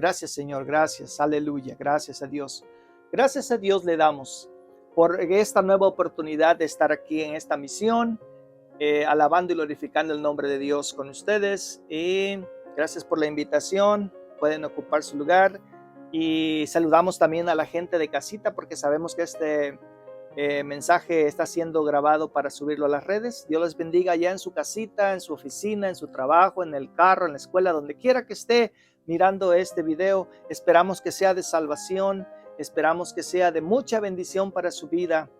Gracias, Señor, gracias, aleluya, gracias a Dios. Gracias a Dios le damos por esta nueva oportunidad de estar aquí en esta misión, alabando y glorificando el nombre de Dios con ustedes. Y gracias por la invitación, pueden ocupar su lugar. Y saludamos también a la gente de casita porque sabemos que este mensaje está siendo grabado para subirlo a las redes. Dios les bendiga allá en su casita, en su oficina, en su trabajo, en el carro, en la escuela, donde quiera que esté mirando este video. Esperamos que sea de salvación, esperamos que sea de mucha bendición para su vida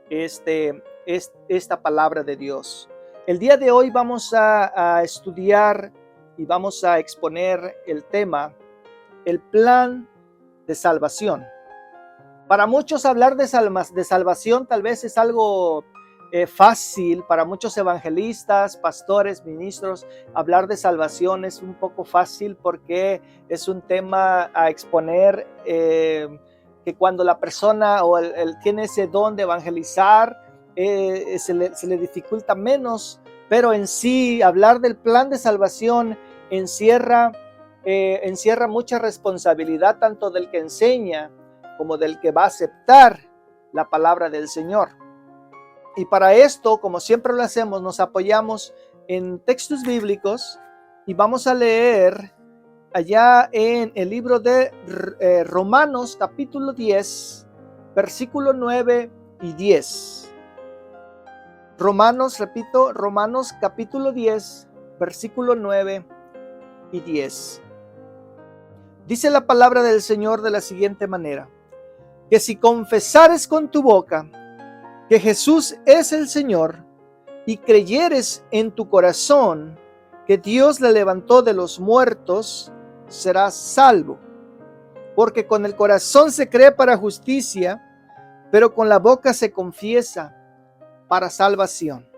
esta palabra de Dios. El día de hoy vamos a estudiar y vamos a exponer el tema, el plan de salvación. Para muchos hablar de salvación tal vez es algo fácil, para muchos evangelistas, pastores, ministros, hablar de salvación es un poco fácil porque es un tema a exponer que cuando la persona o él tiene ese don de evangelizar se le dificulta menos, pero en sí hablar del plan de salvación encierra mucha responsabilidad tanto del que enseña como del que va a aceptar la palabra del Señor. Y para esto, como siempre lo hacemos, nos apoyamos en textos bíblicos y vamos a leer allá en el libro de Romanos capítulo 10, versículo 9 y 10. Romanos capítulo 10, versículo 9 y 10. Dice la palabra del Señor de la siguiente manera: que si confesares con tu boca que Jesús es el Señor y creyeres en tu corazón que Dios le levantó de los muertos, serás salvo. Porque con el corazón se cree para justicia, pero con la boca se confiesa para salvación.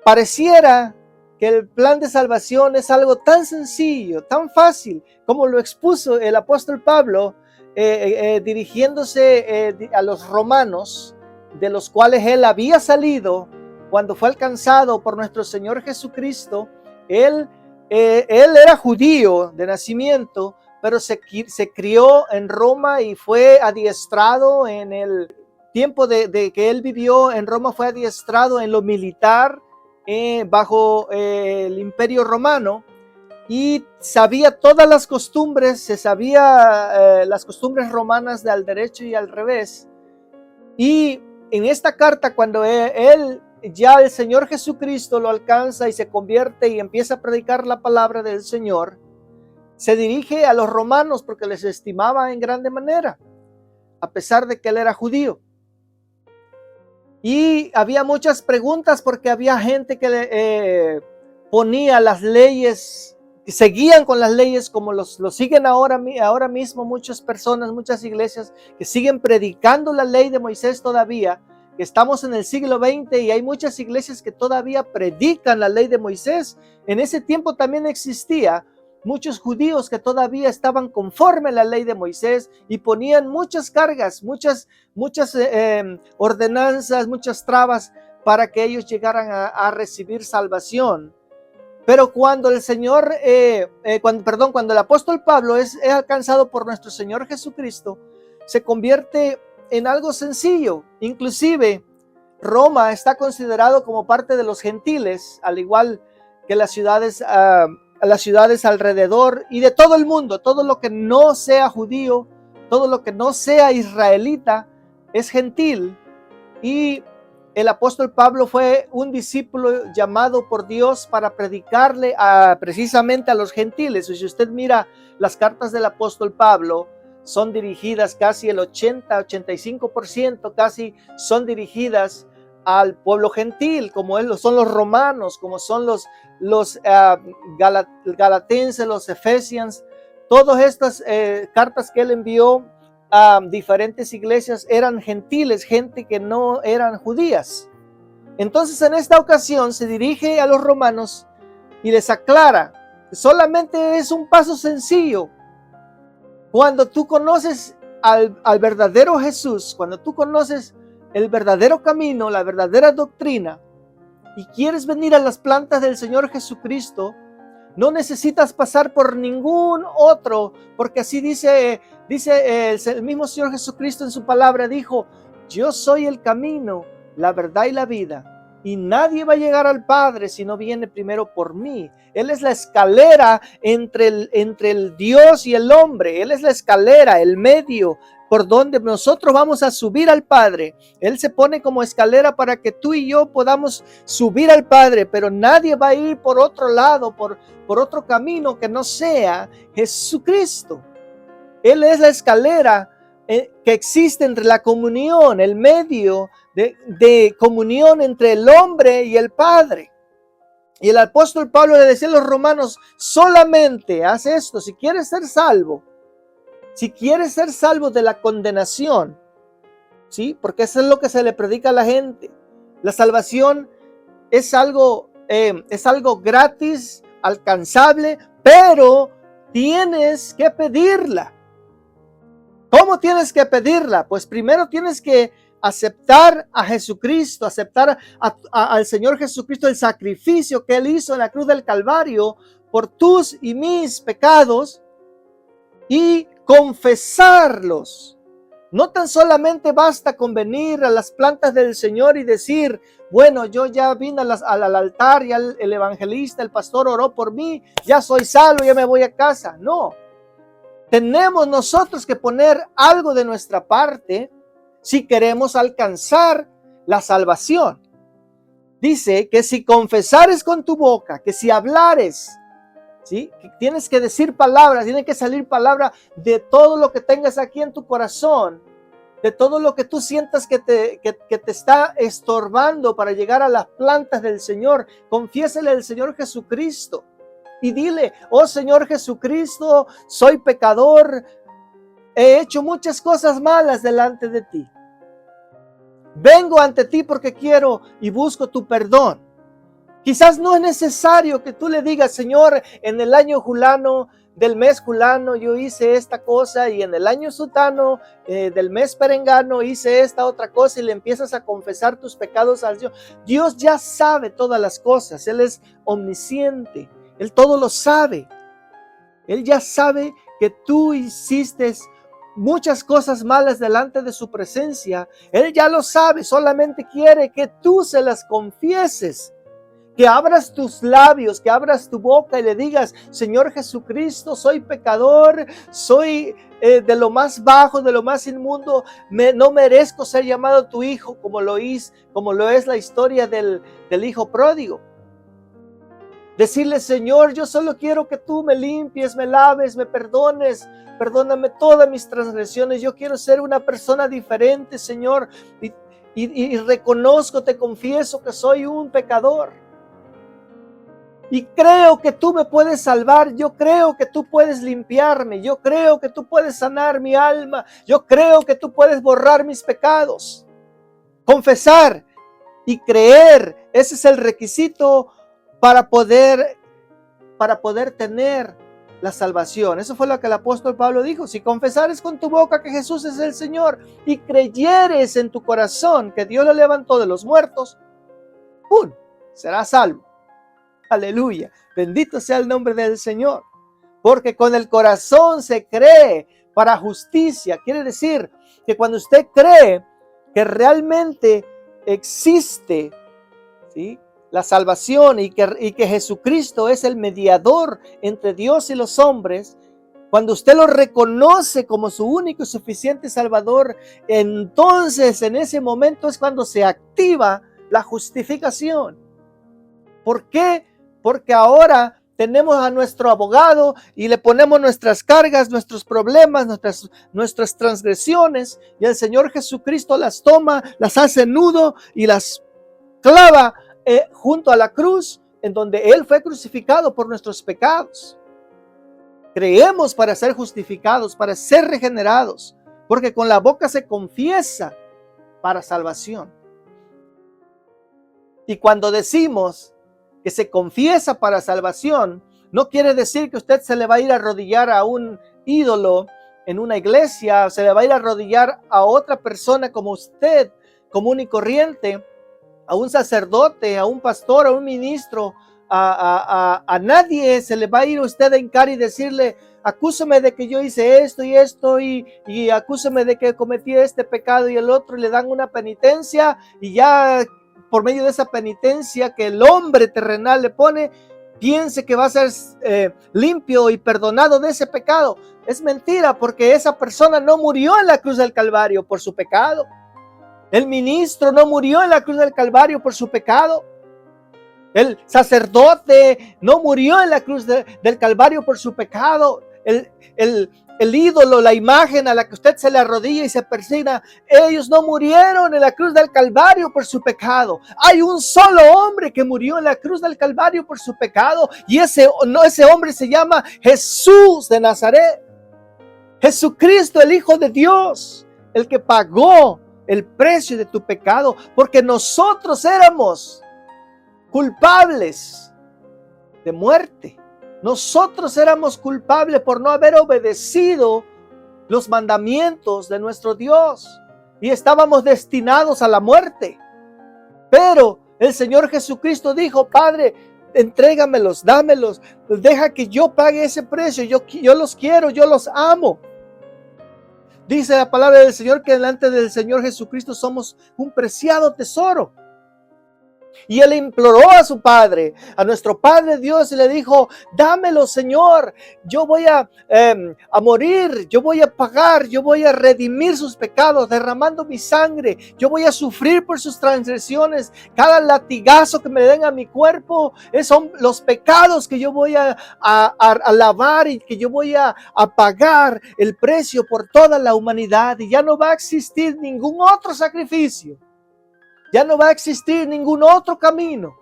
Pareciera que el plan de salvación es algo tan sencillo, tan fácil, como lo expuso el apóstol Pablo dirigiéndose a los romanos, de los cuales él había salido cuando fue alcanzado por nuestro Señor Jesucristo. Él era judío de nacimiento, pero se crió en Roma y fue adiestrado en el tiempo de que él vivió en Roma, fue adiestrado en lo militar bajo el Imperio Romano. Y sabía todas las costumbres, se sabía las costumbres romanas de al derecho y al revés. Y en esta carta, cuando él ya el Señor Jesucristo lo alcanza y se convierte y empieza a predicar la palabra del Señor, se dirige a los romanos porque les estimaba en grande manera, a pesar de que él era judío. Y había muchas preguntas porque había gente que le ponía las leyes, que seguían con las leyes como lo siguen ahora mismo muchas personas, muchas iglesias que siguen predicando la ley de Moisés todavía, que estamos en el siglo XX y hay muchas iglesias que todavía predican la ley de Moisés. En ese tiempo también existía muchos judíos que todavía estaban conforme a la ley de Moisés y ponían muchas cargas, muchas ordenanzas, muchas trabas para que ellos llegaran a recibir salvación. Pero cuando el Señor, cuando el apóstol Pablo es alcanzado por nuestro Señor Jesucristo, se convierte en algo sencillo. Inclusive, Roma está considerado como parte de los gentiles, al igual que las ciudades alrededor y de todo el mundo. Todo lo que no sea judío, todo lo que no sea israelita, es gentil. Y el apóstol Pablo fue un discípulo llamado por Dios para predicarle precisamente a los gentiles. Y si usted mira las cartas del apóstol Pablo, son dirigidas casi el 80-85%, casi son dirigidas al pueblo gentil, como son los romanos, como son los galatenses, los efesios. Todas estas cartas que él envió a diferentes iglesias eran gentiles, gente que no eran judías. Entonces en esta ocasión se dirige a los romanos y les aclara que solamente es un paso sencillo. Cuando tú conoces al verdadero Jesús, cuando tú conoces el verdadero camino, la verdadera doctrina, y quieres venir a las plantas del Señor Jesucristo, No necesitas pasar por ningún otro, porque así dice el mismo Señor Jesucristo en su palabra, dijo, yo soy el camino, la verdad y la vida. Y nadie va a llegar al Padre si no viene primero por mí. Él es la escalera entre el Dios y el hombre. Él es la escalera, el medio por donde nosotros vamos a subir al Padre. Él se pone como escalera para que tú y yo podamos subir al Padre, pero nadie va a ir por otro lado, por otro camino que no sea Jesucristo. Él es la escalera que existe entre la comunión, el medio de comunión entre el hombre y el Padre. Y el apóstol Pablo le decía a los romanos, solamente haz esto, si quieres ser salvo de la condenación, ¿sí? Porque eso es lo que se le predica a la gente. La salvación es algo gratis, alcanzable, pero tienes que pedirla. ¿Cómo tienes que pedirla? Pues primero tienes que aceptar a Jesucristo, aceptar al Señor Jesucristo, el sacrificio que Él hizo en la cruz del Calvario por tus y mis pecados, y confesarlos. No tan solamente basta con venir a las plantas del Señor y decir, bueno, yo ya vine al altar, ya el evangelista, el pastor oró por mí, ya soy salvo, ya me voy a casa. No. Tenemos nosotros que poner algo de nuestra parte si queremos alcanzar la salvación. Dice que si confesares con tu boca, que si hablares, ¿sí? Que tienes que decir palabras, tiene que salir palabra de todo lo que tengas aquí en tu corazón, de todo lo que tú sientas que te está estorbando para llegar a las plantas del Señor. Confiésale al Señor Jesucristo. Y dile, oh Señor Jesucristo, soy pecador, he hecho muchas cosas malas delante de ti. Vengo ante ti porque quiero y busco tu perdón. Quizás no es necesario que tú le digas, Señor, en el año julano, del mes julano, yo hice esta cosa, y en el año sutano, del mes perengano, hice esta otra cosa, y le empiezas a confesar tus pecados al Dios. Dios ya sabe todas las cosas, Él es omnisciente. Él todo lo sabe. Él ya sabe que tú hiciste muchas cosas malas delante de su presencia. Él ya lo sabe, solamente quiere que tú se las confieses. Que abras tus labios, que abras tu boca y le digas, Señor Jesucristo, soy pecador, soy de lo más bajo, de lo más inmundo, no merezco ser llamado tu hijo, como lo es la historia del hijo pródigo. Decirle, Señor, yo solo quiero que tú me limpies, me laves, me perdones, perdóname todas mis transgresiones. Yo quiero ser una persona diferente, Señor, y reconozco, te confieso que soy un pecador. Y creo que tú me puedes salvar, yo creo que tú puedes limpiarme, yo creo que tú puedes sanar mi alma, yo creo que tú puedes borrar mis pecados. Confesar y creer, ese es el requisito para poder tener la salvación. Eso fue lo que el apóstol Pablo dijo. Si confesares con tu boca que Jesús es el Señor y creyeres en tu corazón que Dios lo levantó de los muertos, ¡pum!, serás salvo. Aleluya. Bendito sea el nombre del Señor. Porque con el corazón se cree para justicia. Quiere decir que cuando usted cree que realmente existe, ¿sí?, la salvación y que Jesucristo es el mediador entre Dios y los hombres, cuando usted lo reconoce como su único y suficiente Salvador, entonces en ese momento es cuando se activa la justificación. ¿Por qué? Porque ahora tenemos a nuestro abogado y le ponemos nuestras cargas, nuestros problemas, nuestras transgresiones, y el Señor Jesucristo las toma, las hace nudo y las clava junto a la cruz, en donde Él fue crucificado por nuestros pecados. Creemos para ser justificados, para ser regenerados, porque con la boca se confiesa para salvación. Y cuando decimos que se confiesa para salvación, no quiere decir que usted se le va a ir a arrodillar a un ídolo en una iglesia, se le va a ir a arrodillar a otra persona como usted, común y corriente, a un sacerdote, a un pastor, a un ministro, a nadie se le va a ir a usted en cara y decirle, acúsame de que yo hice esto y esto y acúsame de que cometí este pecado y el otro, y le dan una penitencia, y ya por medio de esa penitencia que el hombre terrenal le pone, piense que va a ser limpio y perdonado de ese pecado. Es mentira, porque esa persona no murió en la cruz del Calvario por su pecado. El ministro no murió en la cruz del Calvario por su pecado. El sacerdote no murió en la cruz del Calvario por su pecado. El ídolo, la imagen a la que usted se le arrodilla y se persigna, ellos no murieron en la cruz del Calvario por su pecado. Hay un solo hombre que murió en la cruz del Calvario por su pecado, y ese hombre se llama Jesús de Nazaret. Jesucristo, el Hijo de Dios, el que pagó el precio de tu pecado, porque nosotros éramos culpables de muerte. Nosotros éramos culpables por no haber obedecido los mandamientos de nuestro Dios y estábamos destinados a la muerte. Pero el Señor Jesucristo dijo, Padre, entrégamelos, dámelos, deja que yo pague ese precio, yo los quiero, yo los amo. Dice la palabra del Señor que delante del Señor Jesucristo somos un preciado tesoro. Y él imploró a su Padre, a nuestro Padre Dios, y le dijo, dámelo, Señor, yo voy a morir, yo voy a pagar, yo voy a redimir sus pecados, derramando mi sangre, yo voy a sufrir por sus transgresiones, cada latigazo que me den a mi cuerpo, son los pecados que yo voy a lavar y que yo voy a pagar el precio por toda la humanidad, y ya no va a existir ningún otro sacrificio. Ya no va a existir ningún otro camino.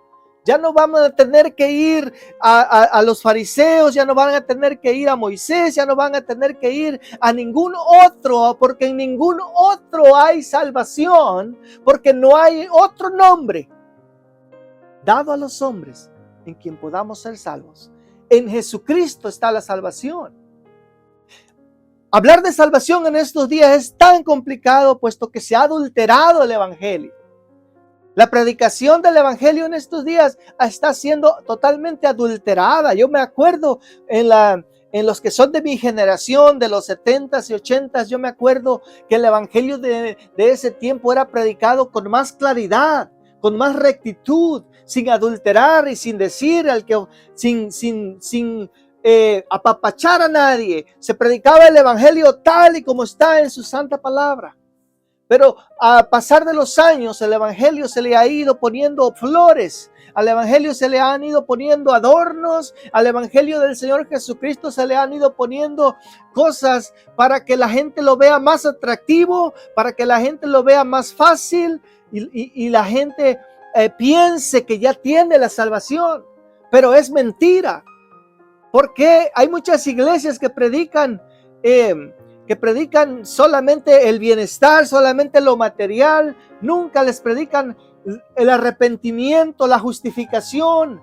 Ya no vamos a tener que ir a los fariseos, ya no van a tener que ir a Moisés, ya no van a tener que ir a ningún otro, porque en ningún otro hay salvación, porque no hay otro nombre dado a los hombres en quien podamos ser salvos. En Jesucristo está la salvación. Hablar de salvación en estos días es tan complicado, puesto que se ha adulterado el evangelio. La predicación del evangelio en estos días está siendo totalmente adulterada. Yo me acuerdo en los que son de mi generación, de los 70s y 80s, yo me acuerdo que el evangelio de ese tiempo era predicado con más claridad, con más rectitud, sin adulterar y sin decir sin apapachar a nadie. Se predicaba el evangelio tal y como está en su santa palabra. Pero a pasar de los años, el evangelio se le ha ido poniendo flores, al evangelio se le han ido poniendo adornos, al evangelio del Señor Jesucristo se le han ido poniendo cosas para que la gente lo vea más atractivo, para que la gente lo vea más fácil y la gente piense que ya tiene la salvación. Pero es mentira, porque hay muchas iglesias que predican solamente el bienestar, solamente lo material, nunca les predican el arrepentimiento, la justificación,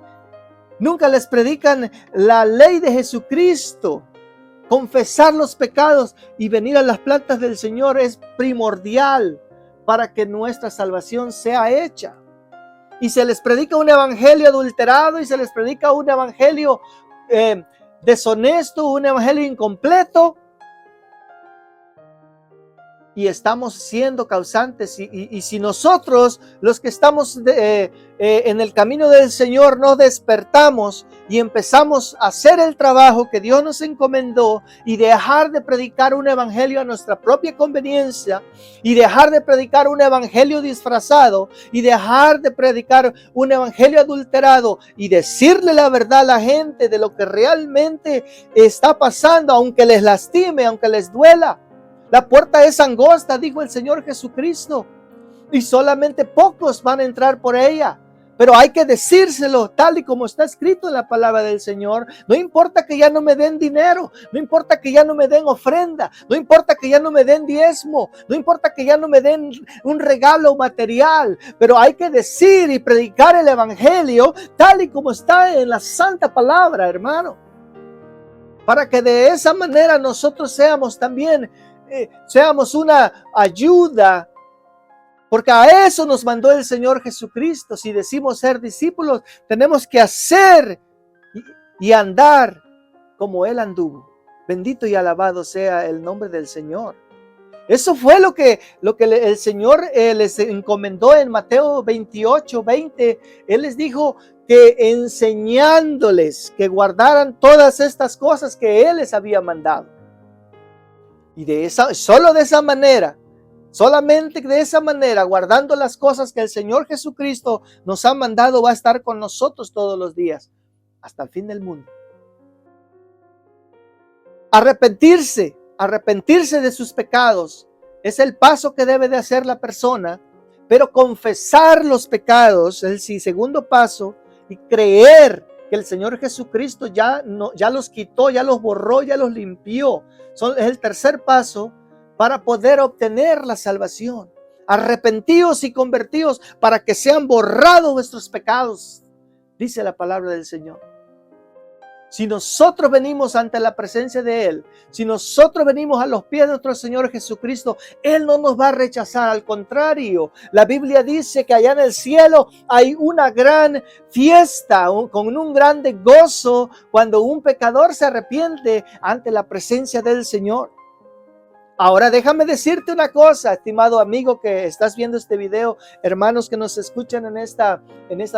nunca les predican la ley de Jesucristo. Confesar los pecados y venir a las plantas del Señor es primordial para que nuestra salvación sea hecha. Y se les predica un evangelio adulterado y se les predica un evangelio deshonesto, un evangelio incompleto. Y estamos siendo causantes, y si nosotros, los que estamos en el camino del Señor, no despertamos y empezamos a hacer el trabajo que Dios nos encomendó y dejar de predicar un evangelio a nuestra propia conveniencia y dejar de predicar un evangelio disfrazado y dejar de predicar un evangelio adulterado y decirle la verdad a la gente de lo que realmente está pasando, aunque les lastime, aunque les duela. La puerta es angosta, dijo el Señor Jesucristo, y solamente pocos van a entrar por ella. Pero hay que decírselo tal y como está escrito en la palabra del Señor. No importa que ya no me den dinero, no importa que ya no me den ofrenda, no importa que ya no me den diezmo, no importa que ya no me den un regalo material, pero hay que decir y predicar el evangelio tal y como está en la santa palabra, hermano, para que de esa manera nosotros seamos también seamos una ayuda Porque a eso nos mandó el Señor Jesucristo. Si decimos ser discípulos, tenemos que hacer y andar como Él anduvo. Bendito y alabado sea el nombre del Señor. Eso fue lo que el Señor les encomendó en Mateo 28:20. Él les dijo que enseñándoles que guardaran todas estas cosas que Él les había mandado. Y solamente de esa manera, guardando las cosas que el Señor Jesucristo nos ha mandado, va a estar con nosotros todos los días, hasta el fin del mundo. Arrepentirse de sus pecados es el paso que debe de hacer la persona, pero confesar los pecados es el segundo paso, y creer que el Señor Jesucristo ya los quitó, ya los borró, ya los limpió. Es el tercer paso para poder obtener la salvación. Arrepentíos y convertíos para que sean borrados vuestros pecados, dice la palabra del Señor. Si nosotros venimos ante la presencia de Él, si nosotros venimos a los pies de nuestro Señor Jesucristo, Él no nos va a rechazar. Al contrario, la Biblia dice que allá en el cielo hay una gran fiesta, con un grande gozo, cuando un pecador se arrepiente ante la presencia del Señor. Ahora déjame decirte una cosa, estimado amigo que estás viendo este video, hermanos que nos escuchan en esta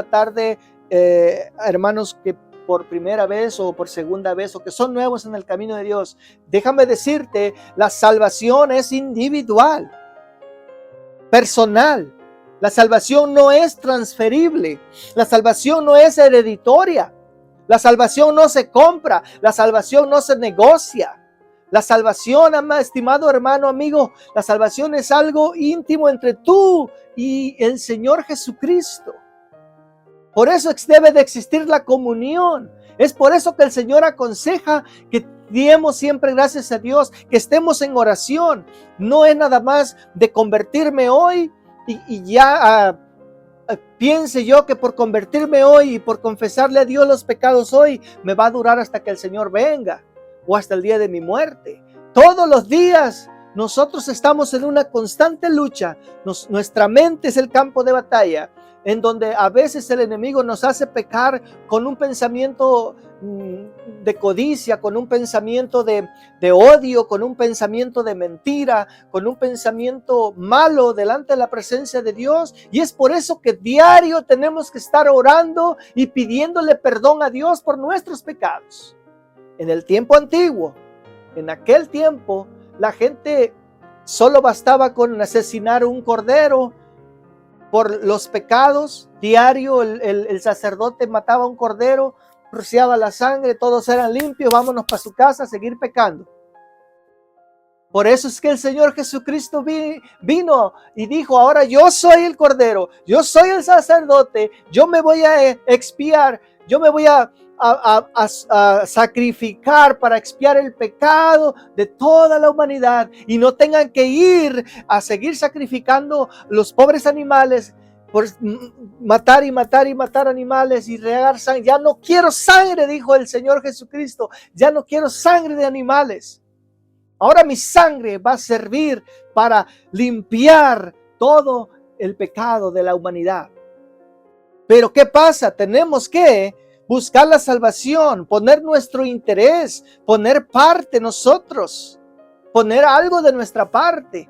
tarde, hermanos que por primera vez o por segunda vez o que son nuevos en el camino de Dios, déjame decirte, la salvación es individual, personal. La salvación no es transferible, la salvación no es hereditaria, la salvación no se compra, la salvación no se negocia. La salvación, estimado hermano, amigo, la salvación es algo íntimo entre tú y el Señor Jesucristo. Por eso debe de existir la comunión. Es por eso que el Señor aconseja que demos siempre gracias a Dios, que estemos en oración. No es nada más de convertirme hoy y ya piense yo que por convertirme hoy y por confesarle a Dios los pecados hoy, me va a durar hasta que el Señor venga o hasta el día de mi muerte. Todos los días nosotros estamos en una constante lucha. Nuestra mente es el campo de batalla, en donde a veces el enemigo nos hace pecar con un pensamiento de codicia, con un pensamiento de odio, con un pensamiento de mentira, con un pensamiento malo delante de la presencia de Dios. Y es por eso que diario tenemos que estar orando y pidiéndole perdón a Dios por nuestros pecados. En el tiempo antiguo, en aquel tiempo, la gente solo bastaba con asesinar un cordero por los pecados. Diario el sacerdote mataba un cordero, rociaba la sangre, todos eran limpios, vámonos para su casa a seguir pecando. Por eso es que el Señor Jesucristo vino y dijo, ahora yo soy el cordero, yo soy el sacerdote, yo me voy a expiar, yo me voy a sacrificar para expiar el pecado de toda la humanidad, y no tengan que ir a seguir sacrificando los pobres animales, por matar y matar y matar animales y regar sangre. Ya no quiero sangre, dijo el Señor Jesucristo, ya no quiero sangre de animales. Ahora mi sangre va a servir para limpiar todo el pecado de la humanidad. Pero ¿qué pasa? Tenemos que buscar la salvación, poner nuestro interés, poner parte nosotros, poner algo de nuestra parte.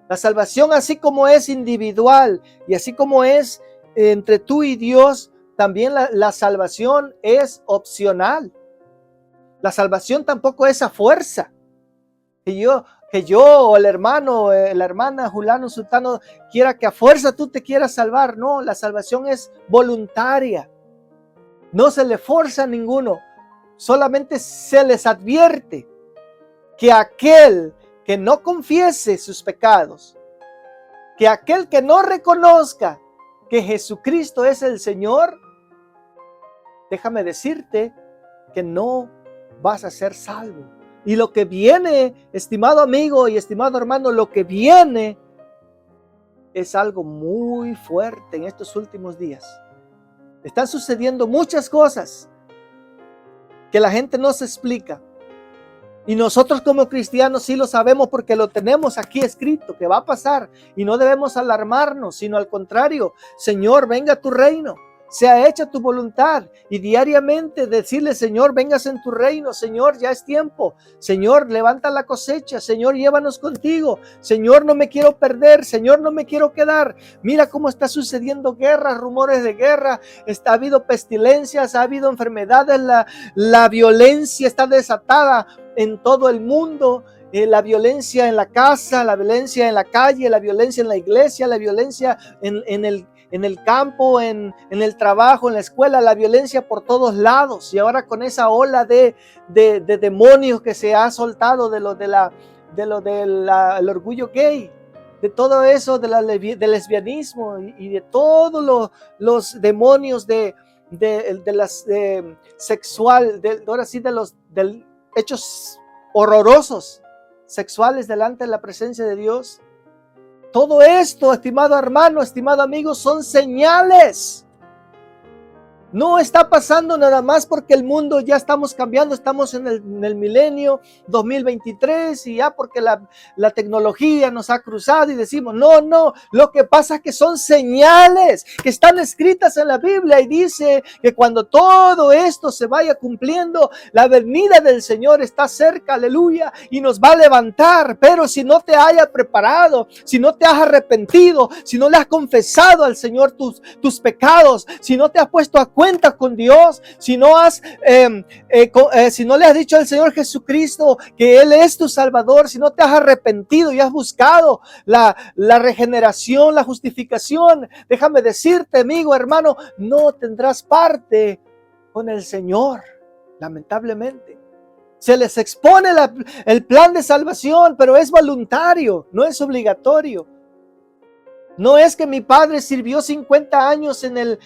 La salvación, así como es individual y así como es entre tú y Dios, también la salvación es opcional. La salvación tampoco es a fuerza. Que yo o el hermano, la hermana Julano Sultano quiera que a fuerza tú te quieras salvar. No, la salvación es voluntaria. No se le forza a ninguno, solamente se les advierte que aquel que no confiese sus pecados, que aquel que no reconozca que Jesucristo es el Señor, déjame decirte que no vas a ser salvo. Y lo que viene, estimado amigo y estimado hermano, lo que viene es algo muy fuerte en estos últimos días. Están sucediendo muchas cosas que la gente no se explica. Y nosotros como cristianos sí lo sabemos porque lo tenemos aquí escrito, que va a pasar. Y no debemos alarmarnos, sino al contrario, Señor, venga tu reino, sea hecha tu voluntad. Y diariamente decirle, Señor, vengas en tu reino. Señor, ya es tiempo. Señor, levanta la cosecha. Señor, llévanos contigo. Señor, no me quiero perder. Señor, no me quiero quedar. Mira cómo está sucediendo guerras, rumores de guerra. Ha habido pestilencias, ha habido enfermedades. La violencia está desatada en todo el mundo. La violencia en la casa, la violencia en la calle, la violencia en la iglesia, la violencia en el campo, en el trabajo, en la escuela, la violencia por todos lados. Y ahora con esa ola de demonios que se ha soltado del orgullo gay, de todo eso, del lesbianismo y de todos los demonios de las sexual, ahora sí, de los hechos horrorosos sexuales delante de la presencia de Dios. Todo esto, estimado hermano, estimado amigo, son señales. No está pasando nada más porque el mundo ya estamos cambiando, estamos en el milenio 2023 y ya porque la tecnología nos ha cruzado y decimos, no, lo que pasa es que son señales que están escritas en la Biblia y dice que cuando todo esto se vaya cumpliendo, la venida del Señor está cerca, aleluya, y nos va a levantar. Pero si no te hayas preparado, si no te has arrepentido, si no le has confesado al Señor tus pecados, si no te has puesto a cuenta con Dios, si no le has dicho al Señor Jesucristo que Él es tu Salvador, si no te has arrepentido y has buscado la regeneración, la justificación, déjame decirte, amigo, hermano, no tendrás parte con el Señor, lamentablemente. Se les expone el plan de salvación, pero es voluntario, no es obligatorio. No es que mi padre sirvió 50 años en el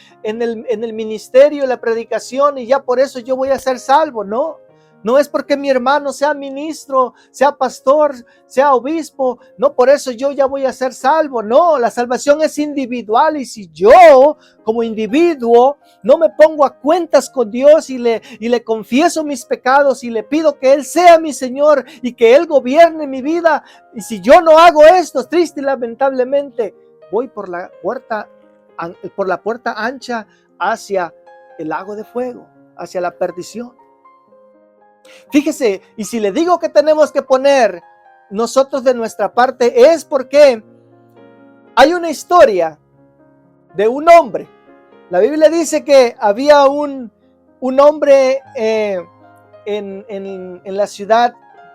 ministerio, la predicación, y ya por eso yo voy a ser salvo. No, no es porque mi hermano sea ministro, sea pastor, sea obispo, no por eso yo ya voy a ser salvo. No, la salvación es individual, y si yo como individuo no me pongo a cuentas con Dios y le confieso mis pecados y le pido que Él sea mi Señor y que Él gobierne mi vida, y si yo no hago esto, triste y lamentablemente, voy por la puerta ancha hacia el lago de fuego, hacia la perdición. Fíjese, y si le digo que tenemos que poner nosotros de nuestra parte, es porque hay una historia de un hombre. La Biblia dice que había un hombre en la ciudad,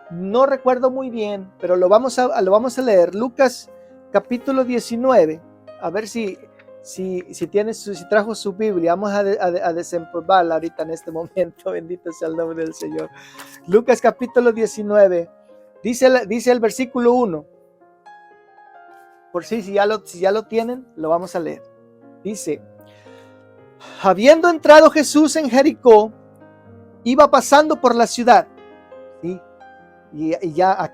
no recuerdo muy bien, pero lo vamos a leer. Lucas capítulo 19, a ver si trajo su Biblia. Vamos a desempolvarla ahorita en este momento. Bendito sea el nombre del Señor. Lucas capítulo 19, dice el versículo 1. Por si ya lo tienen, lo vamos a leer. Dice: habiendo entrado Jesús en Jericó, iba pasando por la ciudad. ¿Sí? Y ya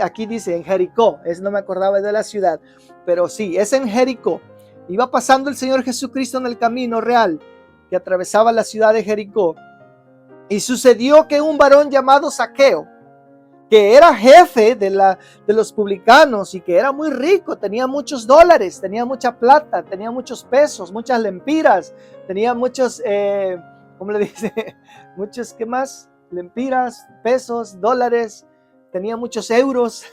aquí dice en Jericó, no me acordaba de la ciudad, pero sí, es en Jericó. Iba pasando el Señor Jesucristo en el camino real que atravesaba la ciudad de Jericó, y sucedió que un varón llamado Zaqueo, que era jefe de los publicanos y que era muy rico, tenía muchos dólares, tenía mucha plata, tenía muchos pesos, muchas lempiras, tenía muchos, ¿cómo le dice? Muchos, ¿qué más? Lempiras, pesos, dólares, tenía muchos euros.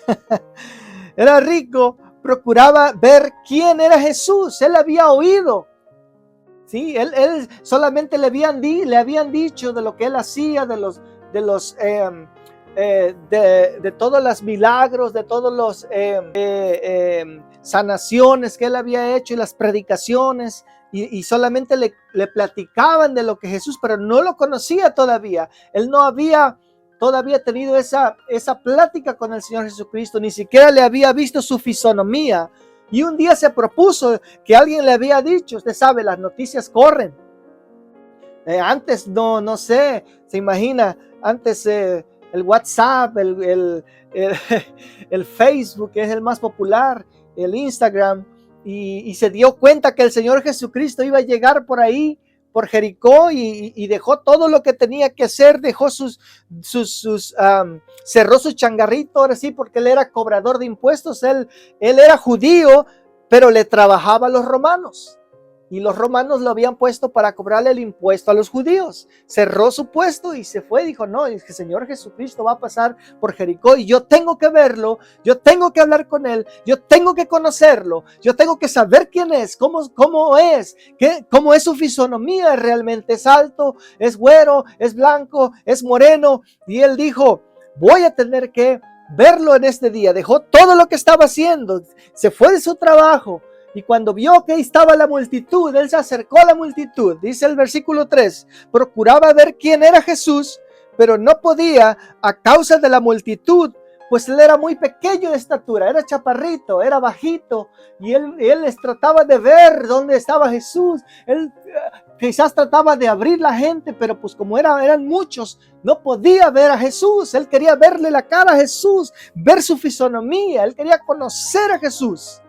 Era rico, procuraba ver quién era Jesús. Él había oído, ¿sí? Él solamente le habían dicho de lo que él hacía, de todos los milagros, de todos los sanaciones que él había hecho y las predicaciones, y solamente le platicaban de lo que Jesús, pero no lo conocía todavía. Él no había todavía tenido esa plática con el Señor Jesucristo, ni siquiera le había visto su fisonomía. Y un día se propuso que alguien le había dicho, usted sabe, las noticias corren. Antes no sé, se imagina, antes el WhatsApp, el Facebook, que es el más popular, el Instagram, y se dio cuenta que el Señor Jesucristo iba a llegar por ahí por Jericó y dejó todo lo que tenía que hacer, dejó cerró su changarrito, ahora sí, porque él era cobrador de impuestos, él era judío, pero le trabajaba a los romanos. Y los romanos lo habían puesto para cobrarle el impuesto a los judíos. Cerró su puesto y se fue. Dijo, no, es que el Señor Jesucristo va a pasar por Jericó y yo tengo que verlo, yo tengo que hablar con él, yo tengo que conocerlo, yo tengo que saber quién es, cómo es, cómo es su fisonomía realmente. Es alto, es güero, es blanco, es moreno. Y él dijo, voy a tener que verlo en este día. Dejó todo lo que estaba haciendo, se fue de su trabajo. Y cuando vio que ahí estaba la multitud, él se acercó a la multitud. Dice el versículo 3, procuraba ver quién era Jesús, pero no podía a causa de la multitud, pues él era muy pequeño de estatura, era chaparrito, era bajito, y él les trataba de ver dónde estaba Jesús. Él quizás trataba de abrir la gente, pero pues como eran muchos, no podía ver a Jesús. Él quería verle la cara a Jesús, ver su fisonomía, él quería conocer a Jesús.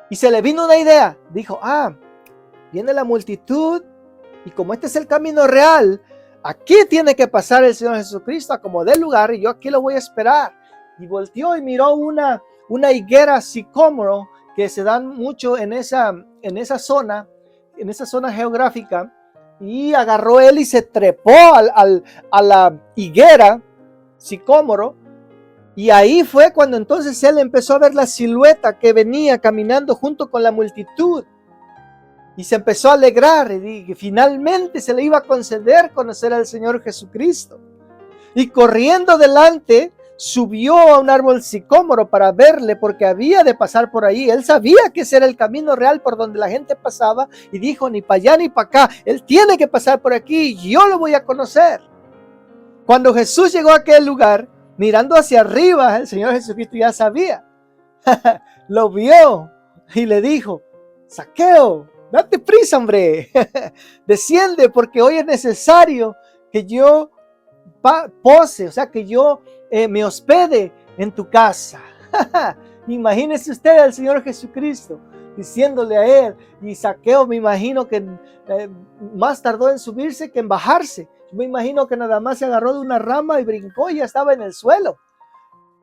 Y se le vino una idea, dijo, viene la multitud y como este es el camino real, aquí tiene que pasar el Señor Jesucristo a como dé lugar y yo aquí lo voy a esperar. Y volteó y miró una higuera sicómoro que se dan mucho en esa zona geográfica, y agarró él y se trepó a la higuera sicómoro. Y ahí fue cuando entonces él empezó a ver la silueta que venía caminando junto con la multitud. Y se empezó a alegrar y finalmente se le iba a conceder conocer al Señor Jesucristo. Y corriendo delante, subió a un árbol sicómoro para verle, porque había de pasar por ahí. Él sabía que ese era el camino real por donde la gente pasaba y dijo, ni para allá ni para acá, él tiene que pasar por aquí y yo lo voy a conocer. Cuando Jesús llegó a aquel lugar, mirando hacia arriba, el Señor Jesucristo ya sabía. Lo vio y le dijo, Zaqueo, date prisa, hombre. Desciende porque hoy es necesario que yo pose, o sea, que yo me hospede en tu casa. Imagínese usted al Señor Jesucristo diciéndole a él, y Zaqueo me imagino que más tardó en subirse que en bajarse. Yo me imagino que nada más se agarró de una rama y brincó y ya estaba en el suelo.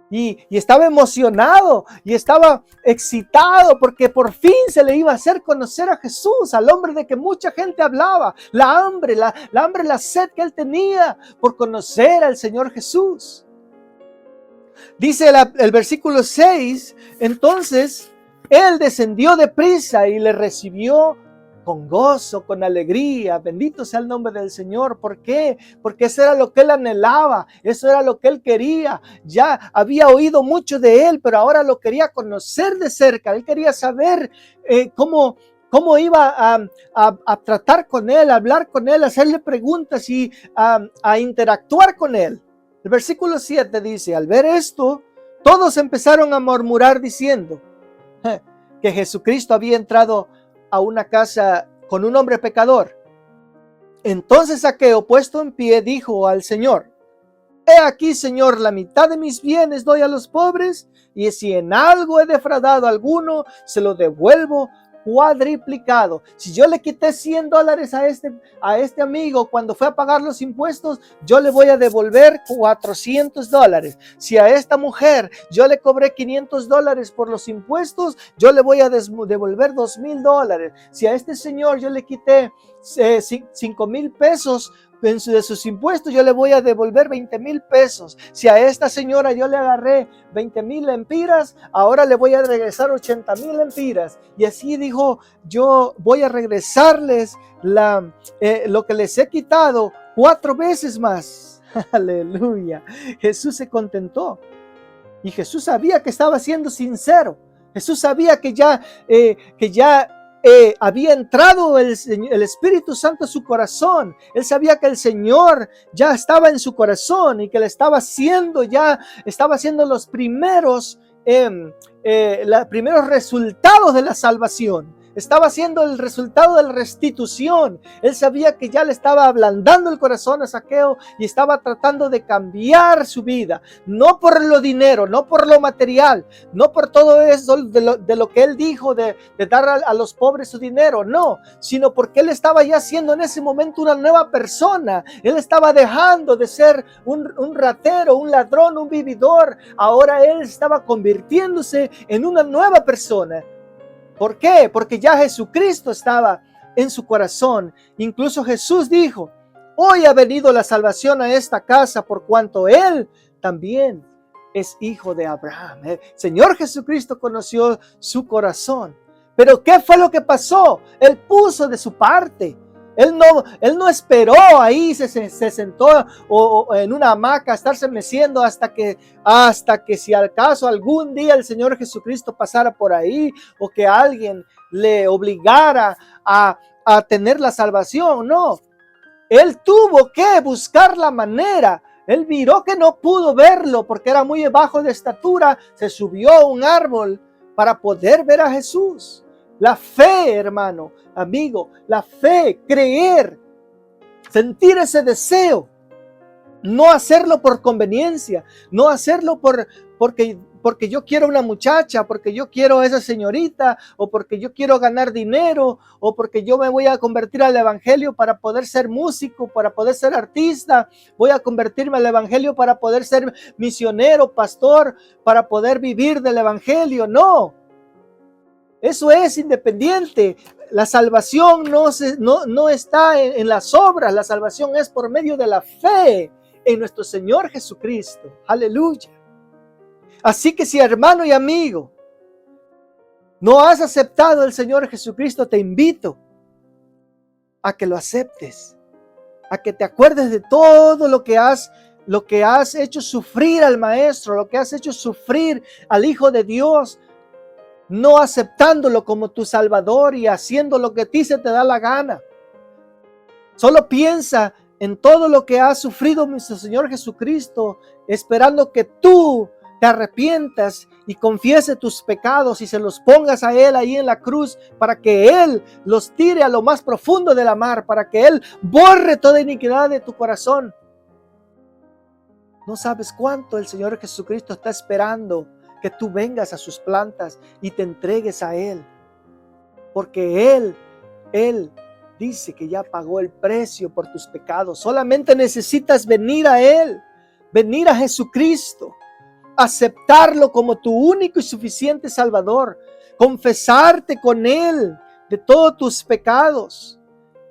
Y estaba emocionado y estaba excitado porque por fin se le iba a hacer conocer a Jesús, al hombre de que mucha gente hablaba. La hambre, la sed que él tenía por conocer al Señor Jesús. Dice el versículo 6, entonces él descendió deprisa y le recibió con gozo, con alegría. Bendito sea el nombre del Señor. ¿Por qué? Porque eso era lo que él anhelaba, eso era lo que él quería. Ya había oído mucho de él, pero ahora lo quería conocer de cerca. Él quería saber cómo iba a tratar con él, a hablar con él, a hacerle preguntas y a interactuar con él. El versículo 7 dice, al ver esto, todos empezaron a murmurar diciendo que Jesucristo había entrado a una casa con un hombre pecador. Entonces Zaqueo, puesto en pie, dijo al Señor, he aquí, Señor, la mitad de mis bienes doy a los pobres, y si en algo he defraudado a alguno, se lo devuelvo cuadriplicado. Si yo le quité $100 a este amigo cuando fue a pagar los impuestos, yo le voy a devolver $400. Si a esta mujer yo le cobré $500 por los impuestos, yo le voy a devolver $2,000. Si a este señor yo le quité 5,000 pesos de sus impuestos, yo le voy a devolver 20,000 pesos. Si a esta señora yo le agarré 20,000 lempiras, ahora le voy a regresar 80,000 lempiras. Y así dijo, yo voy a regresarles lo que les he quitado 4 veces más. Aleluya. Jesús se contentó. Y Jesús sabía que estaba siendo sincero. Jesús sabía que ya había entrado el Espíritu Santo a su corazón. Él sabía que el Señor ya estaba en su corazón y que le estaba haciendo los primeros resultados de la salvación. Estaba haciendo el resultado de la restitución. Él sabía que ya le estaba ablandando el corazón a Zaqueo y estaba tratando de cambiar su vida. No por lo dinero, no por lo material, no por todo eso de lo que él dijo de dar a los pobres su dinero, no, sino porque él estaba ya siendo en ese momento una nueva persona. Él estaba dejando de ser un ratero, un ladrón, un vividor. Ahora él estaba convirtiéndose en una nueva persona. ¿Por qué? Porque ya Jesucristo estaba en su corazón. Incluso Jesús dijo: hoy ha venido la salvación a esta casa por cuanto Él también es hijo de Abraham. El Señor Jesucristo conoció su corazón. Pero ¿qué fue lo que pasó? Él puso de su parte. Él no esperó ahí, se sentó o en una hamaca a estarse meciendo hasta que si al caso algún día el Señor Jesucristo pasara por ahí o que alguien le obligara a tener la salvación. No, él tuvo que buscar la manera. Él miró que no pudo verlo porque era muy bajo de estatura, se subió a un árbol para poder ver a Jesús. La fe, hermano, amigo, la fe, creer, sentir ese deseo, no hacerlo por conveniencia, no hacerlo porque yo quiero una muchacha, porque yo quiero a esa señorita, o porque yo quiero ganar dinero, o porque yo me voy a convertir al evangelio para poder ser músico, para poder ser artista, voy a convertirme al evangelio para poder ser misionero, pastor, para poder vivir del evangelio. No. Eso es independiente. La salvación no está en las obras. La salvación es por medio de la fe en nuestro Señor Jesucristo. Aleluya. Así que si, hermano y amigo, no has aceptado al Señor Jesucristo, te invito a que lo aceptes, a que te acuerdes de todo lo que has hecho sufrir al Maestro, lo que has hecho sufrir al Hijo de Dios, no aceptándolo como tu Salvador y haciendo lo que a ti se te da la gana. Solo piensa en todo lo que ha sufrido nuestro Señor Jesucristo, esperando que tú te arrepientas y confieses tus pecados y se los pongas a Él ahí en la cruz para que Él los tire a lo más profundo de la mar, para que Él borre toda iniquidad de tu corazón. No sabes cuánto el Señor Jesucristo está esperando que tú vengas a sus plantas y te entregues a Él. Porque Él dice que ya pagó el precio por tus pecados. Solamente necesitas venir a Él, venir a Jesucristo, aceptarlo como tu único y suficiente Salvador, confesarte con Él de todos tus pecados.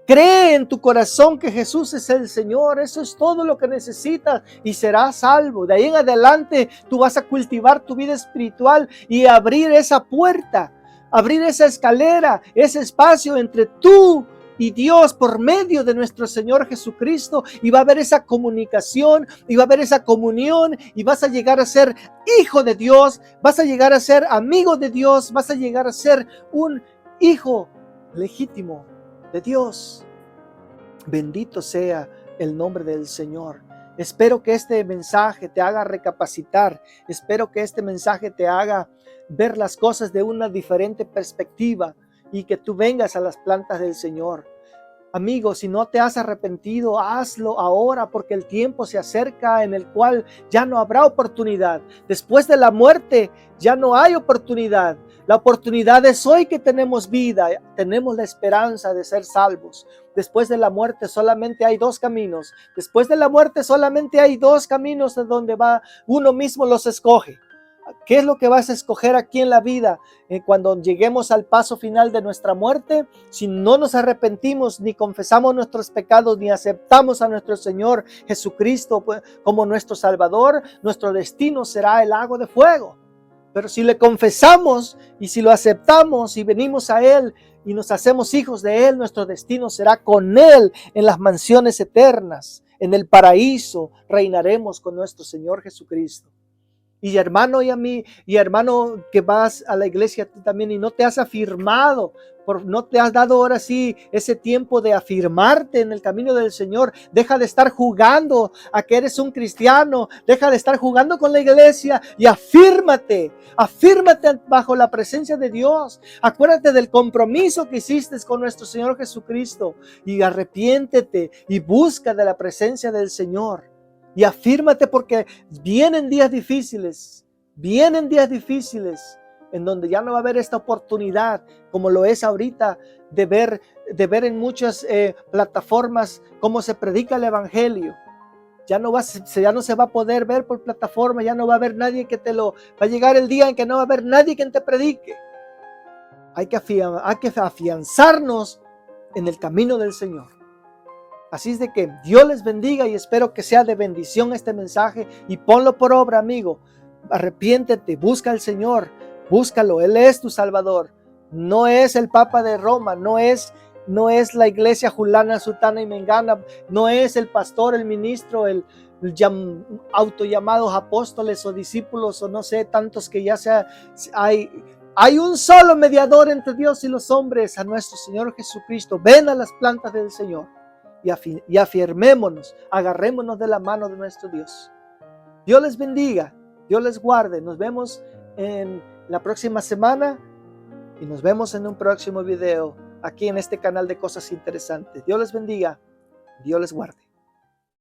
Cree en tu corazón que Jesús es el Señor. Eso es todo lo que necesitas y serás salvo. De ahí en adelante tú vas a cultivar tu vida espiritual y abrir esa puerta, abrir esa escalera, ese espacio entre tú y Dios por medio de nuestro Señor Jesucristo, y va a haber esa comunicación y va a haber esa comunión y vas a llegar a ser hijo de Dios, vas a llegar a ser amigo de Dios, vas a llegar a ser un hijo legítimo de Dios. Bendito sea el nombre del Señor. Espero que este mensaje te haga recapacitar. Espero que este mensaje te haga ver las cosas de una diferente perspectiva y que tú vengas a las plantas del Señor. Amigo, si no te has arrepentido, hazlo ahora, porque el tiempo se acerca en el cual ya no habrá oportunidad. Después de la muerte ya no hay oportunidad. La oportunidad es hoy que tenemos vida, tenemos la esperanza de ser salvos. Después de la muerte solamente hay dos caminos. Después de la muerte solamente hay dos caminos de donde va, uno mismo los escoge. ¿Qué es lo que vas a escoger aquí en la vida? Cuando lleguemos al paso final de nuestra muerte, si no nos arrepentimos, ni confesamos nuestros pecados, ni aceptamos a nuestro Señor Jesucristo como nuestro Salvador, nuestro destino será el lago de fuego. Pero si le confesamos y si lo aceptamos y venimos a Él y nos hacemos hijos de Él, nuestro destino será con Él en las mansiones eternas, en el paraíso, reinaremos con nuestro Señor Jesucristo. Y hermano y a mí, y hermano que vas a la iglesia tú también y no te has afirmado, no te has dado ahora sí ese tiempo de afirmarte en el camino del Señor. Deja de estar jugando a que eres un cristiano, deja de estar jugando con la iglesia y afírmate bajo la presencia de Dios. Acuérdate del compromiso que hiciste con nuestro Señor Jesucristo y arrepiéntete y busca de la presencia del Señor. Y afírmate porque vienen días difíciles en donde ya no va a haber esta oportunidad como lo es ahorita de ver en muchas plataformas cómo se predica el evangelio. Ya no se va a poder ver por plataforma, ya no va a haber nadie que va a llegar el día en que no va a haber nadie que te predique. Hay que afianzarnos en el camino del Señor. Así es de que Dios les bendiga y espero que sea de bendición este mensaje y ponlo por obra, amigo. Arrepiéntete, busca al Señor, búscalo, Él es tu Salvador. No es el Papa de Roma, no es la iglesia Julana, Sutana y Mengana, no es el pastor, el ministro, el autollamados apóstoles o discípulos o no sé, tantos que ya hay un solo mediador entre Dios y los hombres, a nuestro Señor Jesucristo. Ven a las plantas del Señor y afirmémonos, agarrémonos de la mano de nuestro Dios. Dios les bendiga, Dios les guarde. Nos vemos en la próxima semana y nos vemos en un próximo video aquí en este canal de Cosas Interesantes. Dios les bendiga, Dios les guarde.